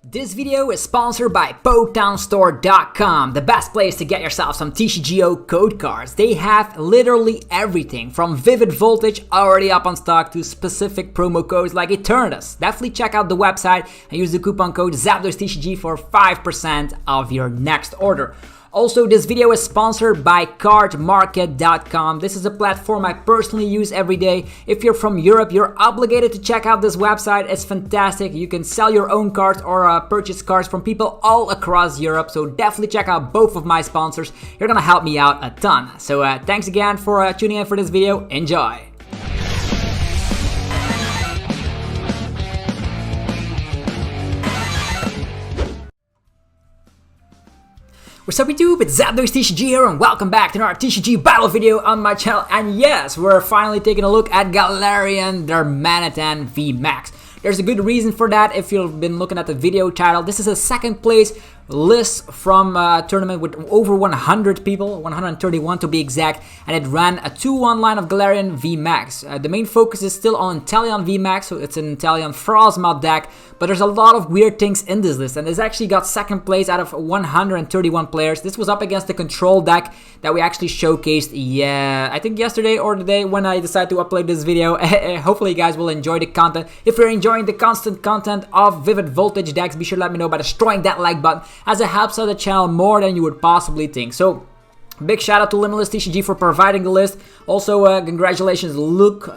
This video is sponsored by PokeTownStore.com, the best place to get yourself some TCGO code cards. They have literally everything from Vivid Voltage already up on stock to specific promo codes like Eternatus. Definitely check out the website and use the coupon code ZapdosTCG for 5% of your next order. Also, this video is sponsored by cardmarket.com. This is a platform I personally use every day. If you're from Europe, you're obligated to check out this website. It's fantastic. You can sell your own cards or purchase cards from people all across Europe. So definitely check out both of my sponsors. You're gonna help me out a ton. So thanks again for tuning in for this video. Enjoy. What's up YouTube, it's ZapdosTCG here and welcome back to another TCG battle video on my channel. And yes, we're finally taking a look at Galarian Darmanitan VMAX. There's a good reason for that if you've been looking at the video title. This is a second place list from a tournament with over 100 people, 131 to be exact, and it ran a 2-1 line of Galarian VMAX. The main focus is still on Inteleon VMAX, so it's an Inteleon Frosmoth deck, but there's a lot of weird things in this list, and this actually got second place out of 131 players. This was up against the control deck that we actually showcased, I think yesterday or the day when I decided to upload this video. Hopefully you guys will enjoy the content. If you're enjoying the constant content of Vivid Voltage decks, be sure to let me know by destroying that like button, as it helps out the channel more than you would possibly think. So big shout out to Limitless TCG for providing the list. Also congratulations Loc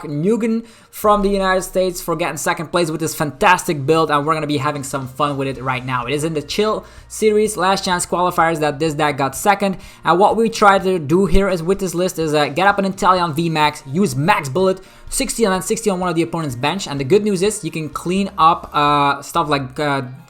Nguyen from the United States for getting second place with this fantastic build, and we're going to be having some fun with it right now. It is in the Chill series last chance qualifiers that this deck got second, and what we try to do here is with this list is get up an Inteleon VMAX, use max bullet, 60 and then 60 on one of the opponent's bench, and the good news is you can clean up stuff like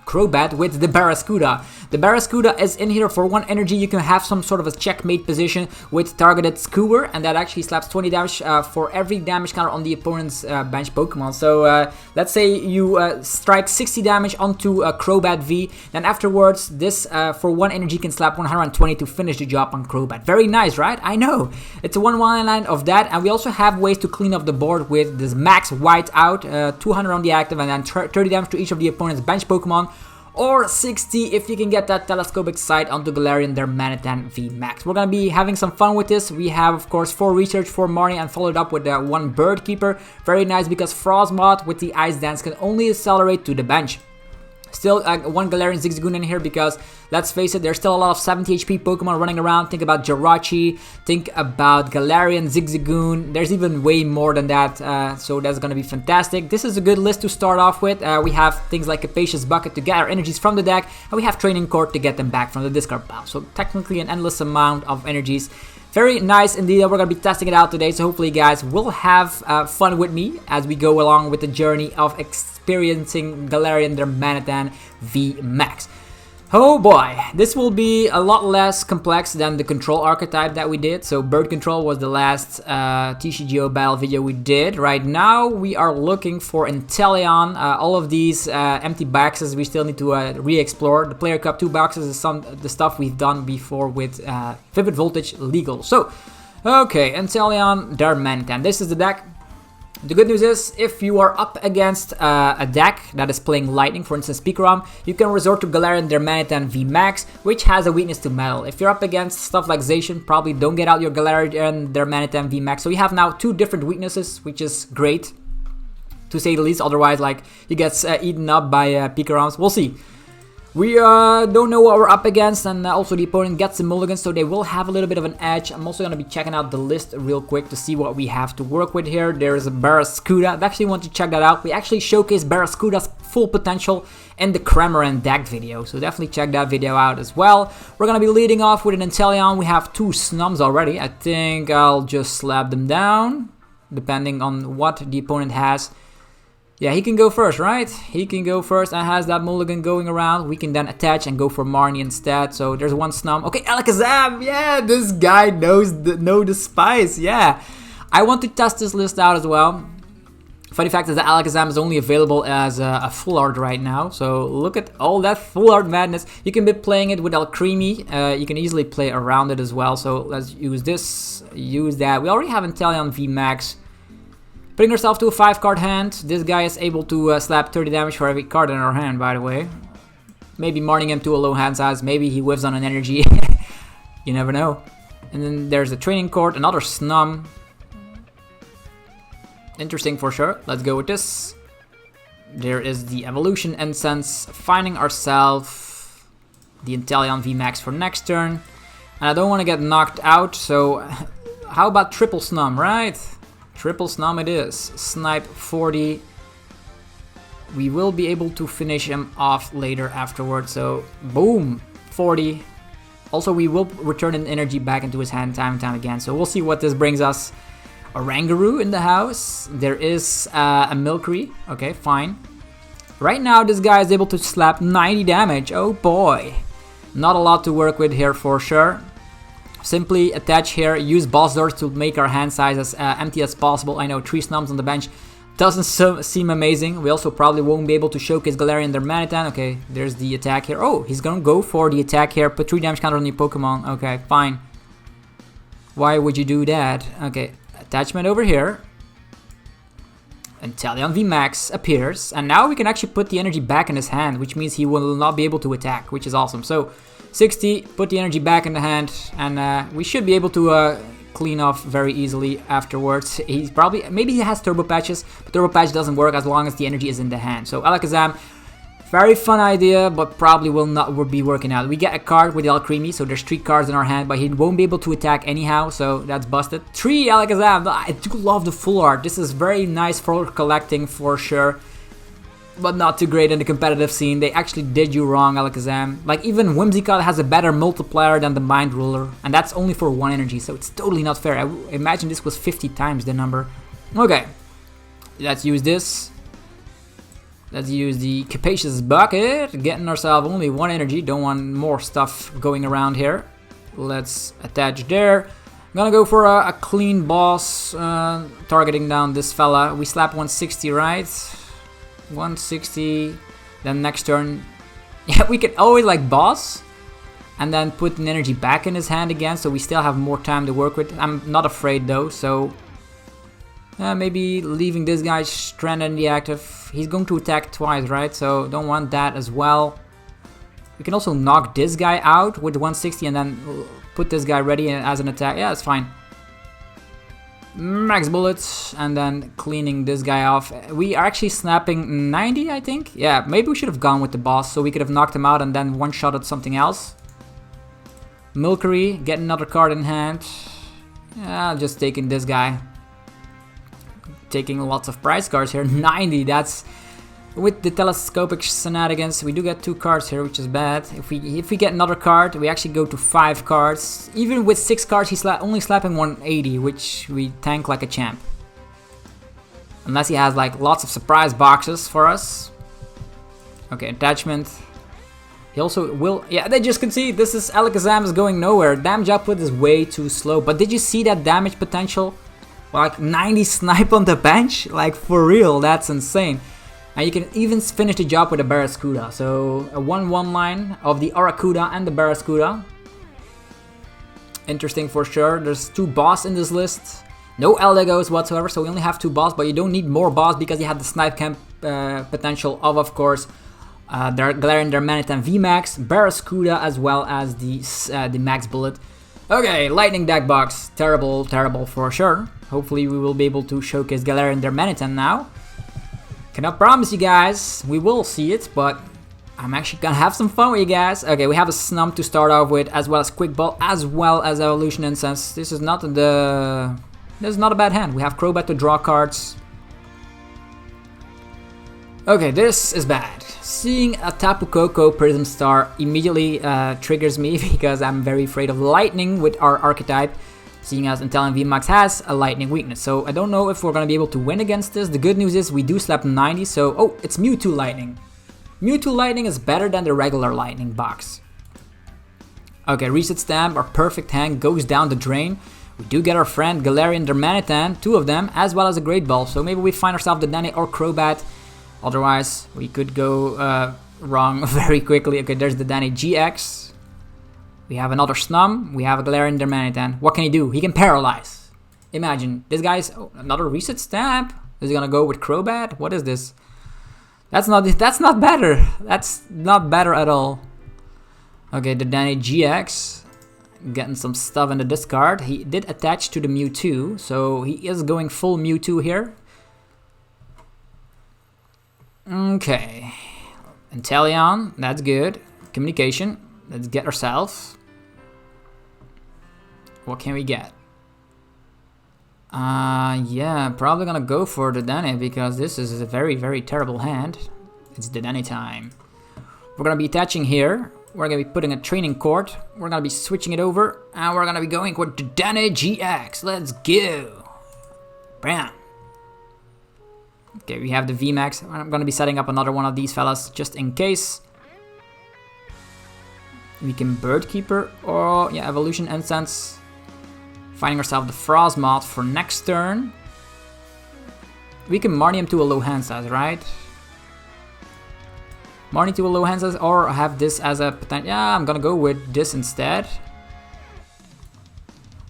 Crobat with the Barraskewda. The Barraskewda is in here for 1 energy. You can have some sort of a checkmate position with targeted Skewer, and that actually slaps 20 damage for every damage counter on the opponent's bench Pokemon. So let's say you strike 60 damage onto Crobat V, then afterwards this for 1 energy can slap 120 to finish the job on Crobat. Very nice, right? I know. It's a 1-1 line of that, and we also have ways to clean up the board with this max white out, 200 on the active, and then 30 damage to each of the opponent's bench Pokemon. Or 60 if you can get that Telescopic Sight onto Galarian Darmanitan VMAX. We're going to be having some fun with this. We have, of course, 4 research, 4 Marnie, and followed up with 1 Bird Keeper. Very nice because Frosmoth with the Ice Dance can only accelerate to the bench. Still 1 Galarian Zigzagoon in here because, let's face it, there's still a lot of 70 HP Pokemon running around. Think about Jirachi, think about Galarian Zigzagoon. There's even way more than that, so that's going to be fantastic. This is a good list to start off with. We have things like Capacious Bucket to get our energies from the deck, and we have Training Court to get them back from the discard pile. So technically an endless amount of energies. Very nice indeed. We're going to be testing it out today, so hopefully you guys will have fun with me as we go along with the journey of experiencing Galarian Darmanitan VMAX. Oh boy, this will be a lot less complex than the control archetype that we did. So Bird Control was the last TCGO battle video we did. Right now we are looking for Inteleon. All of these empty boxes we still need to re-explore. The Player Cup 2 boxes is the stuff we've done before with Vivid Voltage legal. So, okay, Inteleon Darmanitan. This is the deck. The good news is, if you are up against a deck that is playing Lightning, for instance Pikarom, you can resort to Galarian Darmanitan VMAX, which has a weakness to Metal. If you're up against stuff like Zacian, probably don't get out your Galarian Darmanitan VMAX. So you have now 2 different weaknesses, which is great, to say the least. Otherwise, like, you get eaten up by Pikaroms. We'll see. We don't know what we're up against, and also the opponent gets a mulligan, so they will have a little bit of an edge. I'm also going to be checking out the list real quick to see what we have to work with here. There's a Barraskewda. I actually want to check that out. We actually showcased Barraskewda's full potential in the Cramorant deck video, so definitely check that video out as well. We're going to be leading off with an Inteleon. We have 2 Snoms already. I think I'll just slap them down, depending on what the opponent has. Yeah, he can go first, right? He can go first and has that mulligan going around. We can then attach and go for Marnie instead. So there's 1 Snom. Okay, Alakazam! Yeah, this guy knows the spice. Yeah, I want to test this list out as well. Funny fact is that Alakazam is only available as a full art right now. So look at all that full art madness. You can be playing it with Alcremie. You can easily play around it as well. So let's use this, use that. We already have Inteleon VMAX. Putting ourselves to a 5-card hand. This guy is able to slap 30 damage for every card in our hand, by the way. Maybe marning him to a low hand size. Maybe he whiffs on an energy. You never know. And then there's the training court, another Snom. Interesting for sure. Let's go with this. There is the evolution incense. Finding ourselves the Inteleon VMAX for next turn. And I don't want to get knocked out, so how about triple Snom, right? Triple Snom it is. Snipe 40. We will be able to finish him off later afterwards, so boom, 40. Also, we will return an energy back into his hand time and time again, so we'll see what this brings us. A Rangaroo in the house. There is a Milcery. Okay, fine. Right now, this guy is able to slap 90 damage. Oh boy. Not a lot to work with here for sure. Simply attach here, use boss doors to make our hand size as empty as possible. I know 3 Snoms on the bench doesn't seem amazing. We also probably won't be able to showcase Galarian Darmanitan. Okay, there's the attack here. Oh, he's gonna go for the attack here. Put 3 damage counter on your Pokemon. Okay, fine. Why would you do that? Okay, attachment over here. Inteleon VMAX appears. And now we can actually put the energy back in his hand, which means he will not be able to attack, which is awesome. So, 60, put the energy back in the hand, and we should be able to clean off very easily afterwards. He's probably, maybe he has Turbo Patches, but Turbo Patch doesn't work as long as the energy is in the hand. So Alakazam, very fun idea, but probably will not be working out. We get a card with Alcremie, so there's 3 cards in our hand, but he won't be able to attack anyhow, so that's busted. 3 Alakazam, I do love the full art. This is very nice for collecting for sure, but not too great in the competitive scene. They actually did you wrong, Alakazam. Like, even Whimsicott has a better multiplier than the Mind Ruler, and that's only for 1 energy, so it's totally not fair. I imagine this was 50 times the number. Okay, let's use this. Let's use the Capacious Bucket, getting ourselves only 1 energy. Don't want more stuff going around here. Let's attach there. I'm gonna go for a clean boss, targeting down this fella. We slap 160, right? 160, then next turn, yeah, we can always like boss and then put an energy back in his hand again, so we still have more time to work with. I'm not afraid though, so maybe leaving this guy stranded in the active. He's going to attack twice, right? So don't want that as well. We can also knock this guy out with 160 and then put this guy ready as an attack. Yeah, it's fine. Max bullets, and then cleaning this guy off. We are actually snapping 90, I think. Yeah, maybe we should have gone with the boss, so we could have knocked him out and then one-shotted something else. Milcery, get another card in hand. Yeah, just taking this guy. Taking lots of prize cards here. 90, that's... With the telescopic shenanigans, we do get 2 cards here, which is bad. If we get another card, we actually go to 5 cards. Even with 6 cards, he's only slapping 180, which we tank like a champ. Unless he has like lots of surprise boxes for us. Okay, attachment. He also will... Yeah, they just concede. This is... Alakazam is going nowhere. Damage output is way too slow. But did you see that damage potential? Like 90 snipe on the bench? Like for real, that's insane. And you can even finish the job with a Barraskewda. So a 1-1 line of the Arracuda and the Barraskewda. Interesting for sure. There's 2 boss in this list. No Eldegos whatsoever, so we only have 2 boss, but you don't need more boss because you have the snipe camp potential of course, Galarian Darmanitan VMAX, Barraskewda, as well as the max bullet. Okay, lightning deck box. Terrible, terrible for sure. Hopefully we will be able to showcase Galarian Darmanitan now. Cannot promise you guys we will see it, but I'm actually gonna have some fun with you guys. Okay, we have a Snom to start off with, as well as Quick Ball, as well as Evolution Incense. This is not a bad hand. We have Crobat to draw cards. Okay, this is bad. Seeing a Tapu Koko Prism Star immediately triggers me because I'm very afraid of lightning with our archetype. Seeing as Inteleon VMAX has a lightning weakness. So I don't know if we're going to be able to win against this. The good news is we do slap 90, so... Oh, it's Mewtwo Lightning. Mewtwo Lightning is better than the regular Lightning box. Okay, Reset Stamp, our perfect hand goes down the drain. We do get our friend Galarian Darmanitan, 2 of them, as well as a Great Ball. So maybe we find ourselves the Danny or Crobat. Otherwise, we could go wrong very quickly. Okay, there's the Danny GX. We have another Snom. We have a Galarian Darmanitan. What can he do? He can paralyze. Imagine. This guy's... Oh, another Reset Stamp. Is he gonna go with Crobat? What is this? That's not better. That's not better at all. Okay, the Danny GX getting some stuff in the discard. He did attach to the Mewtwo, so he is going full Mewtwo here. Okay, Inteleon, that's good. Communication, let's get ourselves. What can we get? Yeah, probably gonna go for the Danny because this is a very, very terrible hand. It's the Danny time. We're gonna be attaching here. We're gonna be putting a training court. We're gonna be switching it over, and we're gonna be going with the Danny GX. Let's go. Bam. Okay, we have the VMAX. I'm gonna be setting up another one of these fellas just in case. We can Bird Keeper or yeah, Evolution Incense. Finding ourselves the Frosmoth for next turn. We can Marnie him to a low hand size, right? Marnie to a low hand size or have this as a potential. Yeah, I'm gonna go with this instead.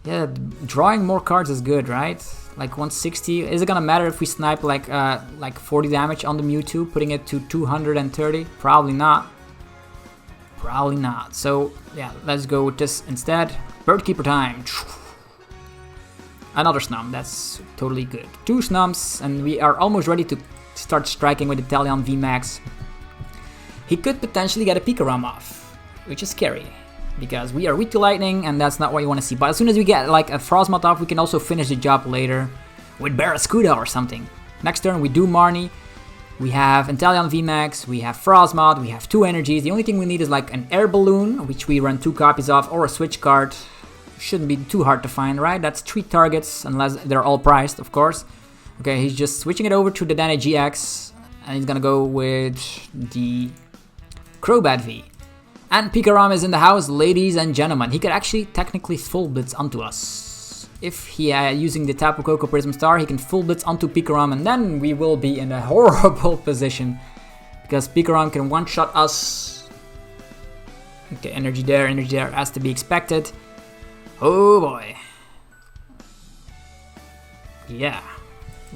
Yeah, drawing more cards is good, right? Like 160. Is it gonna matter if we snipe like 40 damage on the Mewtwo, putting it to 230? Probably not. Probably not. So yeah, let's go with this instead. Bird Keeper time. Another Snom, that's totally good. 2 Snoms, and we are almost ready to start striking with the Inteleon VMAX. He could potentially get a Pikarom off, which is scary, because we are weak to lightning, and that's not what you want to see. But as soon as we get like a Frosmoth off, we can also finish the job later with Barraskewda or something. Next turn, we do Marnie. We have Inteleon VMAX, we have Frosmoth, we have 2 energies. The only thing we need is like an air balloon, which we run 2 copies of, or a switch card. Shouldn't be too hard to find, right? That's 3 targets, unless they're all priced, of course. Okay, he's just switching it over to the Danny GX, and he's gonna go with the Crobat V. And Pikarom is in the house, ladies and gentlemen. He could actually technically full blitz onto us. If he using the Tapu Koko Prism Star, he can full blitz onto Pikarom, and then we will be in a horrible position, because Pikarom can one-shot us. Okay, energy there, as to be expected. Oh boy. Yeah.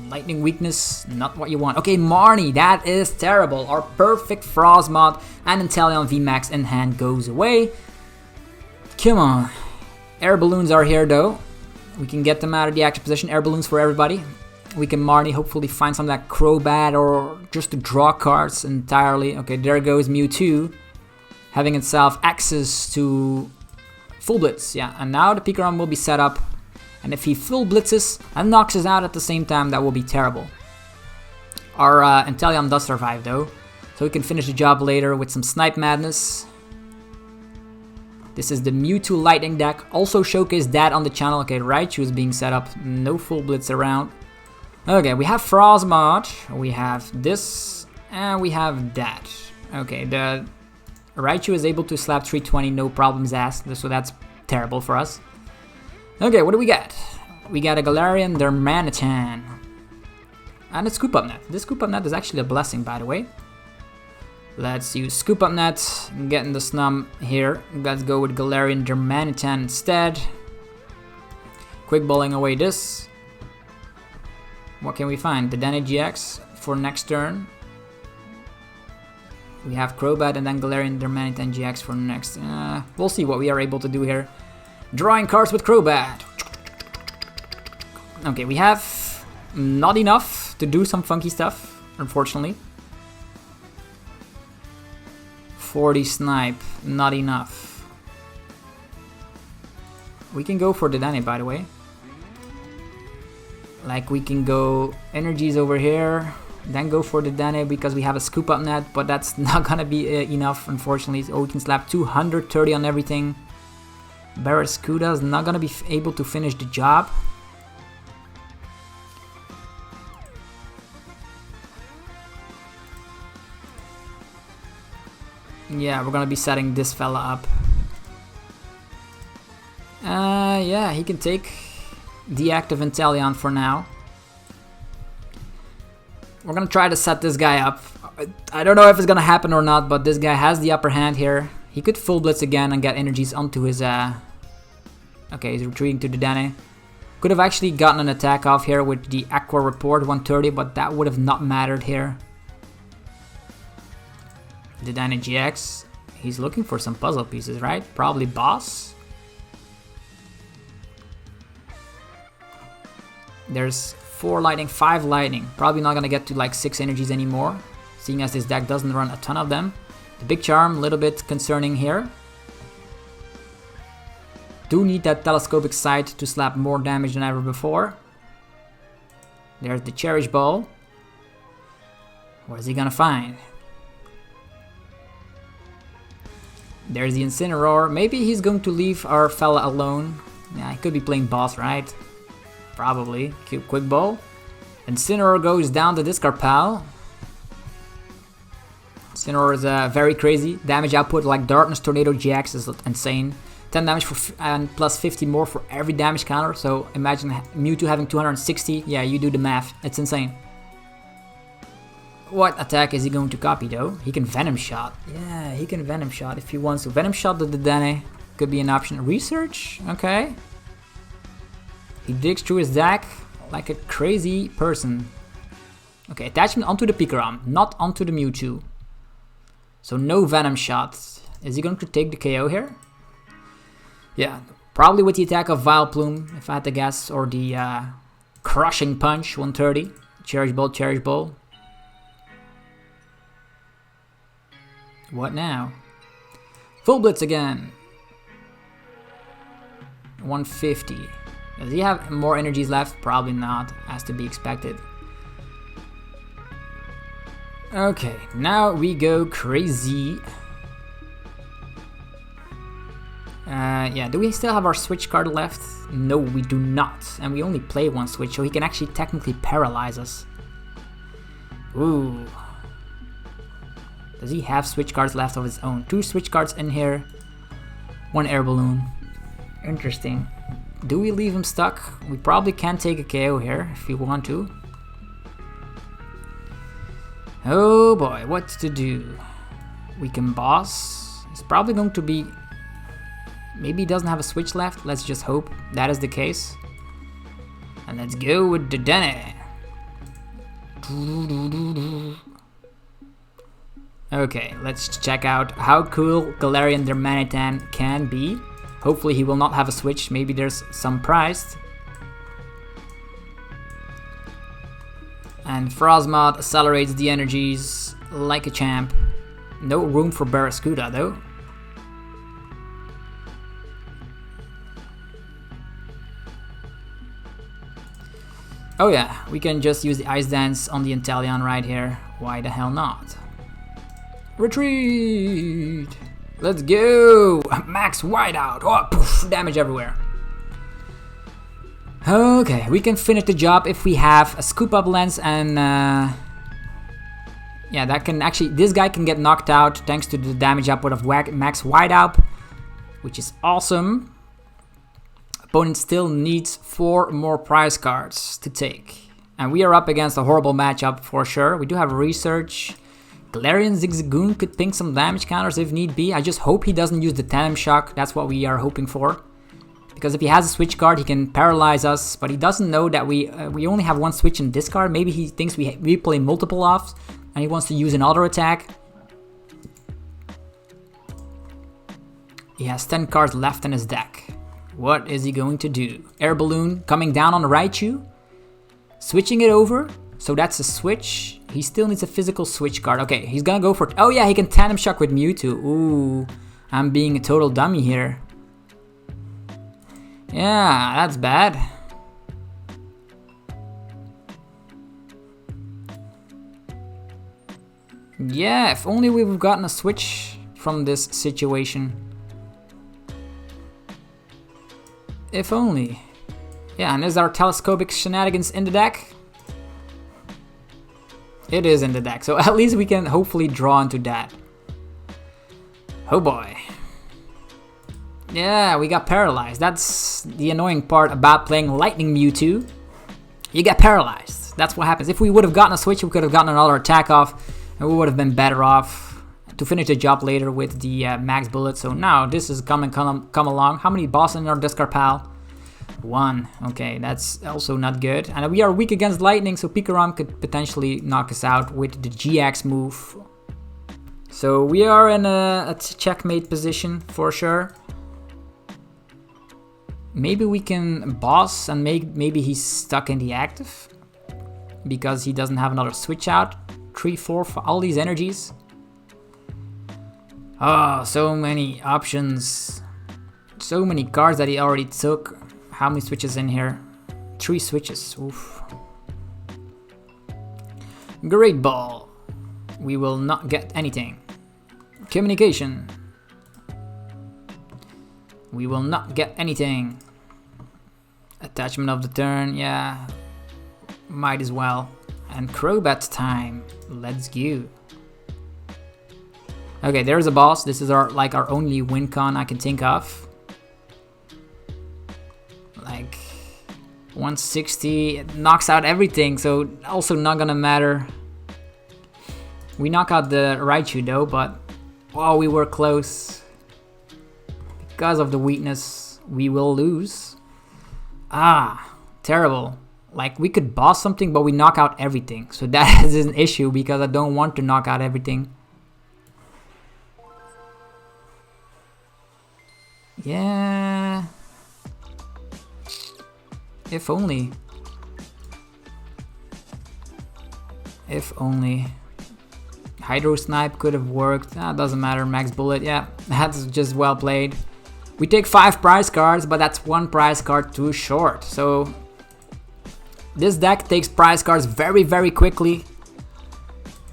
Lightning weakness, not what you want. Okay, Marnie, that is terrible. Our perfect Frosmoth and Inteleon VMAX in hand goes away. Come on. Air balloons are here though. We can get them out of the active position. Air balloons for everybody. We can Marnie hopefully find some of that Crobat or just to draw cards entirely. Okay, there goes Mewtwo. Having itself access to full blitz, yeah, and now the Pikarom will be set up, and if he full blitzes and knocks us out at the same time, that will be terrible. Our Inteleon does survive though, so we can finish the job later with some Snipe Madness. This is the Mewtwo Lightning deck, also showcased that on the channel. Okay, Raichu is being set up, no full blitz around. Okay, we have Frosmoth, we have this, and we have that. Okay, the Raichu is able to slap 320, no problems asked, so that's terrible for us. Okay, what do we get? We got a Galarian Darmanitan. And a Scoop Up Net. This Scoop Up Net is actually a blessing, by the way. Let's use Scoop Up Net, getting the Snom here. Let's go with Galarian Darmanitan instead. Quick bowling away this. What can we find? The Danny GX for next turn. We have Crobat and then Galarian Darmanitan GX for next. We'll see what we are able to do here. Drawing cards with Crobat. Okay, we have not enough to do some funky stuff, unfortunately. 40 Snipe, not enough. We can go for the Danny, by the way. Like, we can go energies over here. Then go for the Danny because we have a Scoop Up Net, but that's not gonna be enough, unfortunately. So we can slap 230 on everything. Barraskewda is not gonna be able to finish the job. Yeah, we're gonna be setting this fella up. Yeah, he can take the active Inteleon for now. We're gonna try to set this guy up. I don't know if it's gonna happen or not, but this guy has the upper hand here. He could full blitz again and get energies onto his... Okay, he's retreating to the Danny. Could have actually gotten an attack off here with the Aqua Report 130, but that would have not mattered here. The Dedenne GX. He's looking for some puzzle pieces, right? Probably boss. There's 4 lightning, 5 lightning. Probably not gonna get to like 6 energies anymore, seeing as this deck doesn't run a ton of them. The big charm, a little bit concerning here. Do need that Telescopic Sight to slap more damage than ever before. There's the Cherish Ball. What is he gonna find? There's the Incineroar. Maybe he's going to leave our fella alone. Yeah, he could be playing boss, right? Probably. Quick Ball. Incineroar goes down the discard pile. Incineroar is very crazy. Damage output like Darkness Tornado GX is insane. 10 damage and plus 50 more for every damage counter. So imagine Mewtwo having 260. Yeah, you do the math. It's insane. What attack is he going to copy though? He can Venom Shot. Yeah, he can Venom Shot if he wants to. Venom Shot the Dedenne could be an option. Research? Okay. He digs through his deck like a crazy person. Okay, attachment onto the Pikarom, not onto the Mewtwo. So no Venom Shot. Is he going to take the KO here? Yeah, probably with the attack of Vileplume, if I had to guess, or the Crushing Punch, 130. Cherish Ball, Cherish Ball. What now? Full Blitz again. 150. Does he have more energies left? Probably not, as to be expected. Okay, now we go crazy. Yeah, do we still have our switch card left? No, we do not. And we only play one switch, so he can actually technically paralyze us. Ooh. Does he have switch cards left of his own? 2 switch cards in here. 1 air balloon. Interesting. Do we leave him stuck? We probably can take a KO here if we want to. Oh boy, what to do? We can boss. It's probably going to be... Maybe he doesn't have a switch left. Let's just hope that is the case. And let's go with Dedenne. Okay, let's check out how cool Galarian Darmanitan can be. Hopefully he will not have a switch. Maybe there's some prize. And Frosmoth accelerates the energies like a champ. No room for Barraskewda though. Oh yeah, we can just use the Ice Dance on the Inteleon right here. Why the hell not? Retreat! Let's go! Max Whiteout! Oh, poof, damage everywhere. Okay, we can finish the job if we have a Scoop Up Lens and... yeah, that can actually... This guy can get knocked out thanks to the damage output of Max Whiteout, which is awesome. Opponent still needs 4 more prize cards to take. And we are up against a horrible matchup for sure. We do have Research. Galarian Zigzagoon could ping some damage counters if need be. I just hope he doesn't use the Tandem Shock. That's what we are hoping for. Because if he has a switch card, he can paralyze us. But he doesn't know that we only have 1 switch in this card. Maybe he thinks we play multiple offs. And he wants to use another attack. He has 10 cards left in his deck. What is he going to do? Air Balloon coming down on the Raichu. Switching it over. So that's a switch. He still needs a physical switch card. Okay, he's gonna go for it. Oh yeah, he can Tandem Shock with Mewtwo. Ooh, I'm being a total dummy here. Yeah, that's bad. Yeah, if only we've gotten a switch from this situation. If only. Yeah, and is our Telescopic Shenanigans in the deck? It is in the deck, so at least we can hopefully draw into that. Oh boy. Yeah, we got paralyzed. That's the annoying part about playing Lightning Mewtwo. You get paralyzed. That's what happens. If we would have gotten a switch, we could have gotten another attack off, and we would have been better off to finish the job later with the max bullet. So now this is come along. How many bosses in our discard pile? 1. Okay, that's also not good. And we are weak against lightning, so Pikarom could potentially knock us out with the GX move. So we are in a checkmate position for sure. Maybe we can boss and maybe he's stuck in the active because he doesn't have another switch out. 3, 4 for all these energies. Oh, so many options. So many cards that he already took. How many switches in here? 3 switches. Oof. Great ball. We will not get anything. Communication. We will not get anything. Attachment of the turn, yeah. Might as well. And Crobat time. Let's go. Okay, there's a boss. This is our only win con I can think of. Like 160, it knocks out everything, so also not gonna matter. We knock out the Raichu though, but oh, we were close. Because of the weakness, we will lose. Ah, terrible. Like, we could boss something, but we knock out everything. So that is an issue because I don't want to knock out everything. Yeah. If only. If only. Hydro Snipe could have worked. Doesn't matter. Max Bullet. Yeah, that's just well played. We take 5 prize cards, but that's 1 prize card too short. So this deck takes prize cards very, very quickly.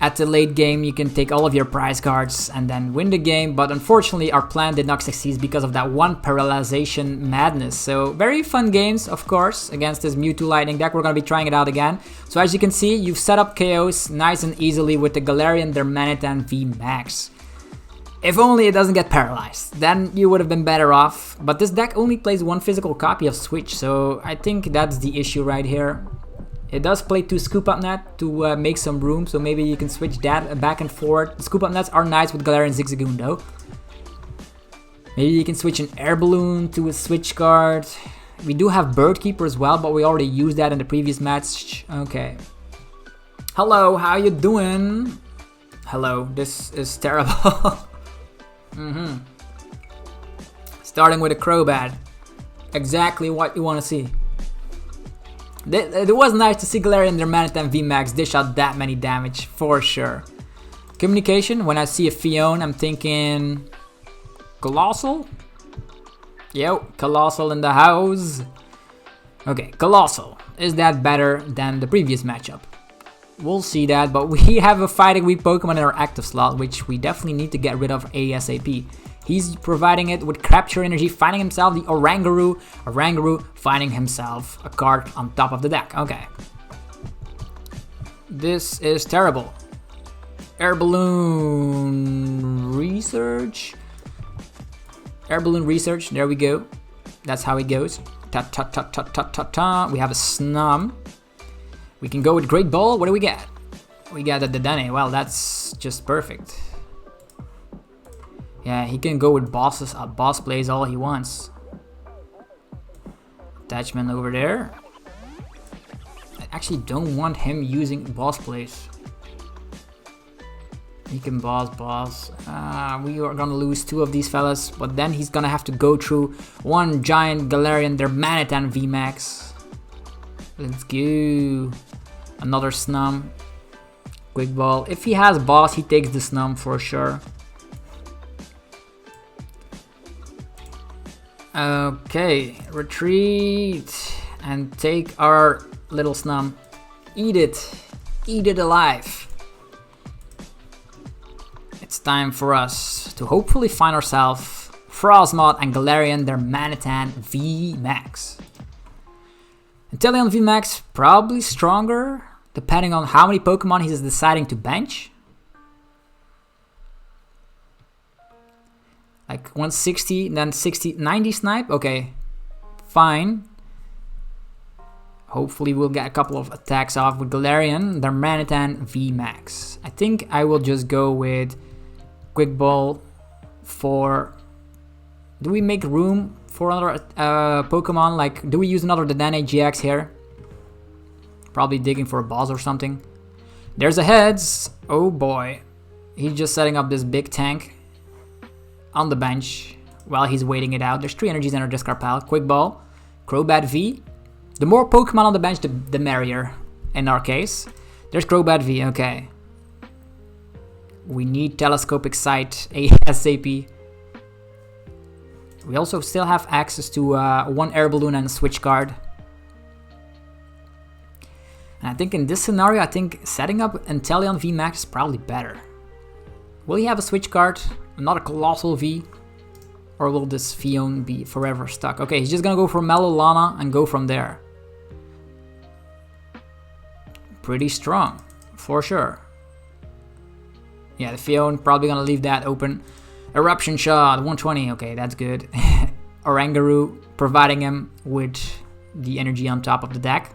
At the late game, you can take all of your prize cards and then win the game. But unfortunately, our plan did not succeed because of that 1 Paralyzation Madness. So very fun games, of course, against this Mewtwo Lightning deck. We're going to be trying it out again. So as you can see, you've set up KOs nice and easily with the Galarian Darmanitan VMAX. If only it doesn't get paralyzed, then you would have been better off. But this deck only plays 1 physical copy of Switch, so I think that's the issue right here. It does play 2 Scoop Up Net to make some room, so maybe you can switch that back and forth. The Scoop Up Nets are nice with Galarian Zigzagoon though. Maybe you can switch an Air Balloon to a switch card. We do have Bird Keeper as well, but we already used that in the previous match. Okay. Hello, how you doing? Hello, this is terrible. Starting with a Crobat. Exactly what you want to see. It was nice to see Galarian Darmanitan VMAX dish out that many damage, for sure. Communication, when I see a Fion, I'm thinking... Coalossal? Yo, Coalossal in the house. Okay, Coalossal. Is that better than the previous matchup? We'll see that, but we have a fighting weak Pokemon in our active slot, which we definitely need to get rid of ASAP. He's providing it with Capture Energy, finding himself the Oranguru. Oranguru finding himself a card on top of the deck. Okay. This is terrible. Air Balloon Research. Air Balloon Research, there we go. That's how it goes. Ta ta ta ta ta ta ta. We have a Snom. We can go with Great Ball. What do we get? We got the Dedenne. Well, that's just perfect. Yeah, he can go with bosses. Boss plays all he wants. Attachment over there. I actually don't want him using boss plays. He can boss. We are gonna lose 2 of these fellas, but then he's gonna have to go through 1 giant Galarian Darmanitan VMAX. Let's go. Another Snom. Quick Ball. If he has boss, he takes the Snom for sure. Okay, retreat and take our little Snom. Eat it alive. It's time for us to hopefully find ourselves Frosmoth and Galarian Darmanitan VMAX. Inteleon VMAX probably stronger, depending on how many Pokemon he's deciding to bench. Like 160, then 60, 90 snipe. Okay, fine. Hopefully we'll get a couple of attacks off with Galarian Darmanitan VMAX. I think I will just go with Quick Ball for... Do we make room for another Pokemon. Like, do we use another Dedenne GX here? Probably digging for a boss or something. There's a Heads. Oh boy. He's just setting up this big tank on the bench while he's waiting it out. There's 3 energies in our discard pile. Quick Ball. Crobat V. The more Pokemon on the bench, the merrier in our case. There's Crobat V, okay. We need Telescopic Sight ASAP. We also still have access to 1 Air Balloon and a Switch card. And I think in this scenario, I think setting up Inteleon VMAX is probably better. Will he have a Switch card? Another Coalossal V? Or will this Fion be forever stuck? Okay, he's just gonna go for Melolana and go from there. Pretty strong, for sure. Yeah, the Fion probably gonna leave that open. Eruption Shot, 120, okay, that's good. Oranguru providing him with the energy on top of the deck.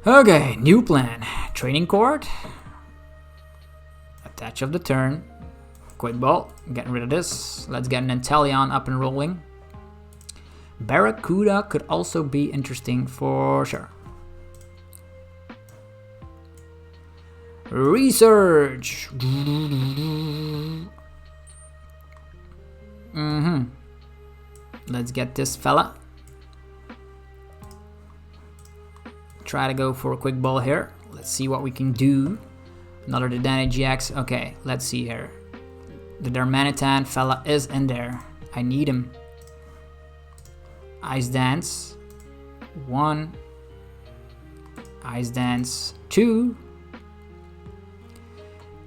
Okay, new plan. Training Court. Attach of the turn. Quick Ball, getting rid of this. Let's get an Inteleon up and rolling. Barracuda could also be interesting for sure. Research. Let's get this fella. Try to go for a Quick Ball here. Let's see what we can do. Another Dedenne GX. Okay, let's see here. The Darmanitan fella is in there. I need him. Ice Dance. 1. Ice Dance. 2.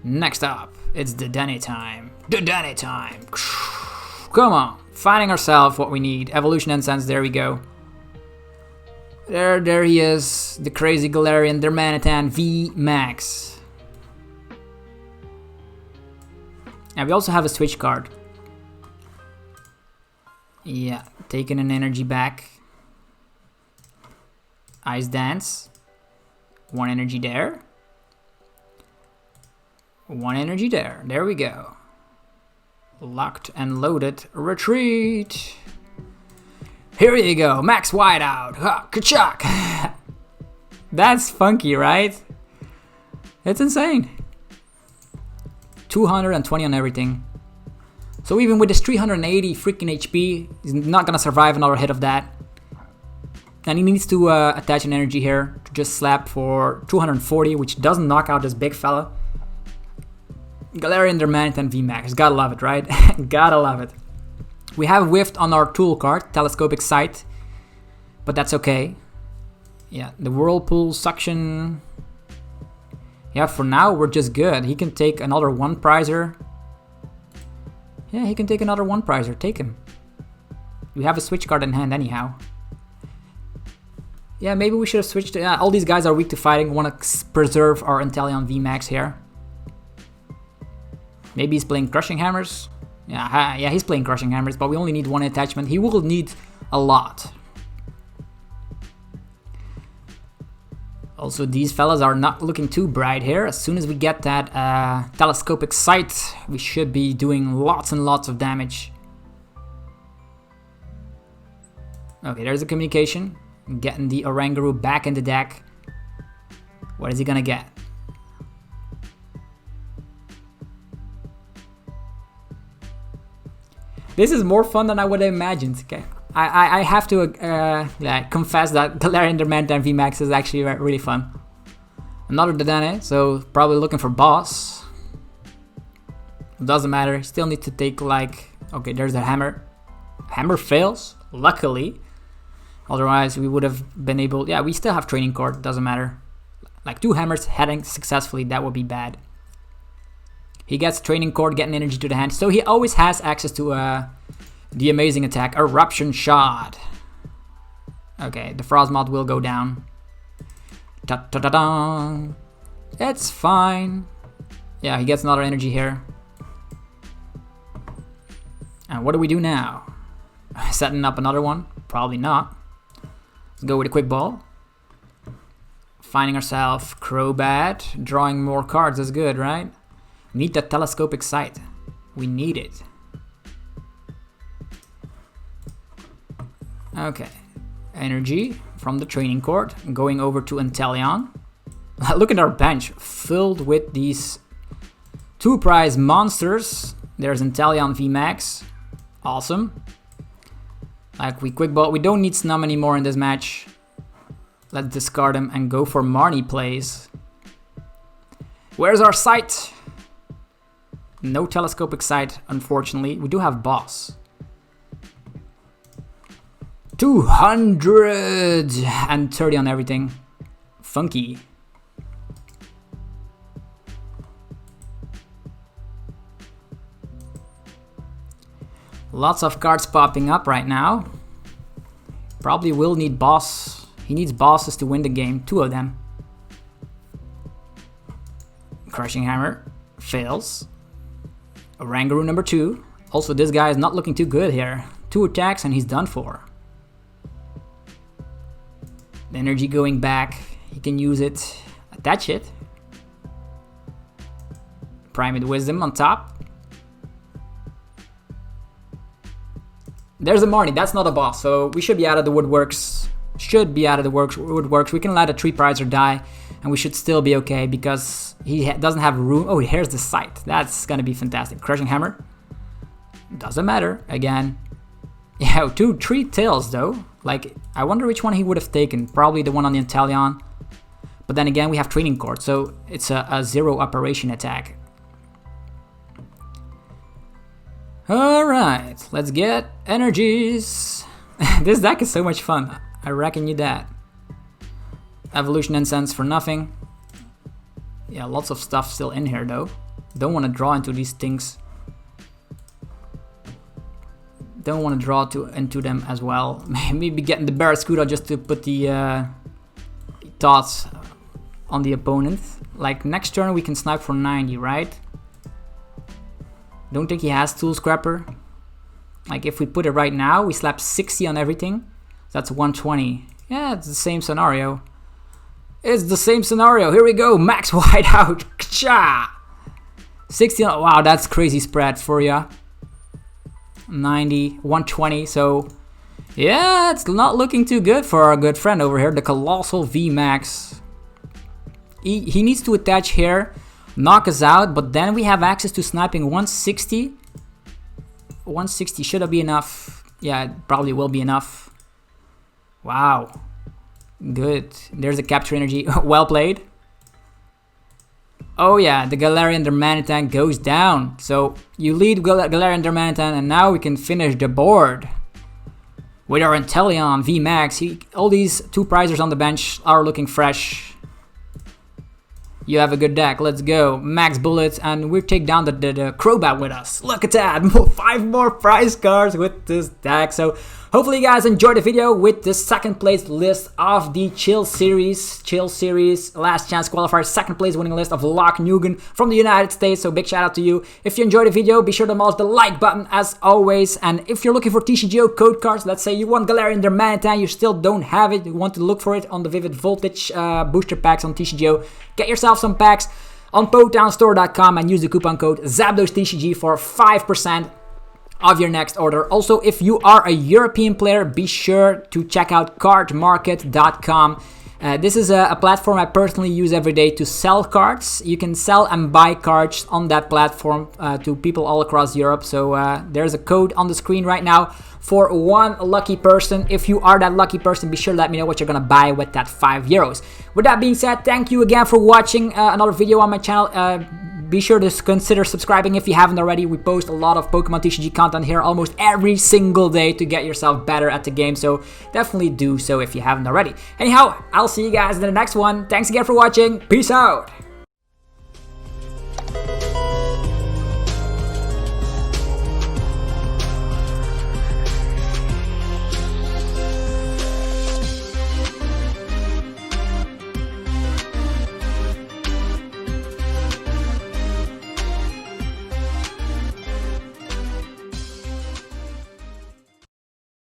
Next up, it's Dedenne time. Dedenne time. Come on. Finding ourselves what we need. Evolution Incense, there we go. There he is. The crazy Galarian Darmanitan VMAX. And we also have a Switch card. Yeah, taking an energy back. Ice Dance. 1 energy there. 1 energy there. There we go. Locked and loaded. Retreat. Here you go. Max Whiteout. Ha, ka-chuck. That's funky, right? It's insane. 220 on everything. So even with this 380 freaking HP, he's not gonna survive another hit of that. And he needs to attach an energy here to just slap for 240, which doesn't knock out this big fella. Galarian Darmanitan VMAX. Gotta love it, right? Gotta love it. We have whiffed on our tool card, Telescopic Sight. But that's okay. Yeah, the Whirlpool Suction. Yeah, for now, we're just good. He can take another 1 prizer. Yeah, he can take another 1 prizer. Take him. We have a Switch card in hand anyhow. Yeah, maybe we should have switched. Yeah, all these guys are weak to fighting. We want to preserve our Inteleon VMAX here. Maybe he's playing Crushing Hammers. Yeah, he's playing Crushing Hammers, but we only need 1 attachment. He will need a lot. Also, these fellas are not looking too bright here. As soon as we get that Telescopic Sight, we should be doing lots and lots of damage. Okay, there's a communication. Getting the Oranguru back in the deck. What is he gonna get? This is more fun than I would have imagined. Okay, I have to confess that Galarian Darmanitan VMAX is actually really fun. Another Dedenne, so probably looking for boss. Doesn't matter, still need to take like... Okay, there's the hammer. Hammer fails, luckily. Otherwise we would have been able... Yeah, we still have Training Court, doesn't matter. Like 2 hammers heading successfully, that would be bad. He gets Training Court, getting energy to the hand, so he always has access to the amazing attack, Eruption Shot. Okay, the Frosmoth will go down. Ta-ta-ta-da! It's fine. Yeah, he gets another energy here. And what do we do now? Setting up another one? Probably not. Let's go with a Quick Ball. Finding ourselves Crobat. Drawing more cards is good, right? We need that Telescopic Sight. We need it. Okay. Energy from the training court. Going over to Inteleon. Look at our bench. Filled with these 2 prize monsters. There's Inteleon VMAX. Awesome. Like we quick ball. We don't need Snom anymore in this match. Let's discard him and go for Marnie plays. Where's our sight? No telescopic sight, unfortunately. We do have boss. 230 on everything. Funky. Lots of cards popping up right now. Probably will need boss. He needs bosses to win the game. 2 of them. Crushing Hammer. Fails. Oranguru number 2. Also, this guy is not looking too good here. 2 attacks and he's done for. The energy going back. He can use it. Attach it. Primate Wisdom on top. There's a Marnie. That's not a boss. So we should be out of the woodworks. Should be out of the woodworks. We can let a 3-prizer die. And we should still be okay because he doesn't have room. Oh, here's the sight. That's going to be fantastic. Crushing Hammer. Doesn't matter. Again. Yeah, 3 tails though. Like, I wonder which one he would have taken. Probably the one on the Inteleon. But then again, we have Training Court. So it's a 0 operation attack. Alright. Let's get energies. This deck is so much fun. I reckon you that. Evolution Incense for nothing. Yeah, lots of stuff still in here though. Don't want to draw into these things. Don't want to draw into them as well. Maybe getting the Barracuda just to put the thoughts on the opponent. Like next turn we can snipe for 90, right? Don't think he has Tool Scrapper. Like if we put it right now, we slap 60 on everything. That's 120. Yeah, it's the same scenario. It's the same scenario. Here we go. Max Whiteout. Cha! 60. Wow, that's crazy spread for ya. 90, 120. So, yeah, it's not looking too good for our good friend over here, the Coalossal VMAX. He needs to attach here, knock us out, but then we have access to sniping 160. 160 should be enough. Yeah, it probably will be enough. Wow. Good. There's a capture energy. Well played. Oh yeah, the Galarian Darmanitan goes down. So you lead Galarian Darmanitan and now we can finish the board. With our Inteleon VMAX. All these 2 prizers on the bench are looking fresh. You have a good deck. Let's go. Max bullets and we take down the Crobat with us. Look at that. 5 more prize cards with this deck. So hopefully you guys enjoyed the video with the 2nd place list of the Chill Series. Last chance qualifier. 2nd place winning list of Loc Nguyen from the United States. So big shout out to you. If you enjoyed the video, be sure to mash the like button as always. And if you're looking for TCGO code cards, let's say you want Galarian Darmanitan, you still don't have it, you want to look for it on the Vivid Voltage booster packs on TCGO, get yourself some packs on PokeTownStore.com and use the coupon code ZapdosTCG for 5% of your next order. Also, if you are a European player, be sure to check out cardmarket.com. This is a platform I personally use every day to sell cards. You can sell and buy cards on that platform to people all across Europe. So there's a code on the screen right now for 1 lucky person. If you are that lucky person, be sure to let me know what you're gonna buy with that €5. With that being said, thank you again for watching another video on my channel. Be sure to consider subscribing if you haven't already. We post a lot of Pokemon TCG content here almost every single day to get yourself better at the game. So definitely do so if you haven't already. Anyhow, I'll see you guys in the next one. Thanks again for watching. Peace out.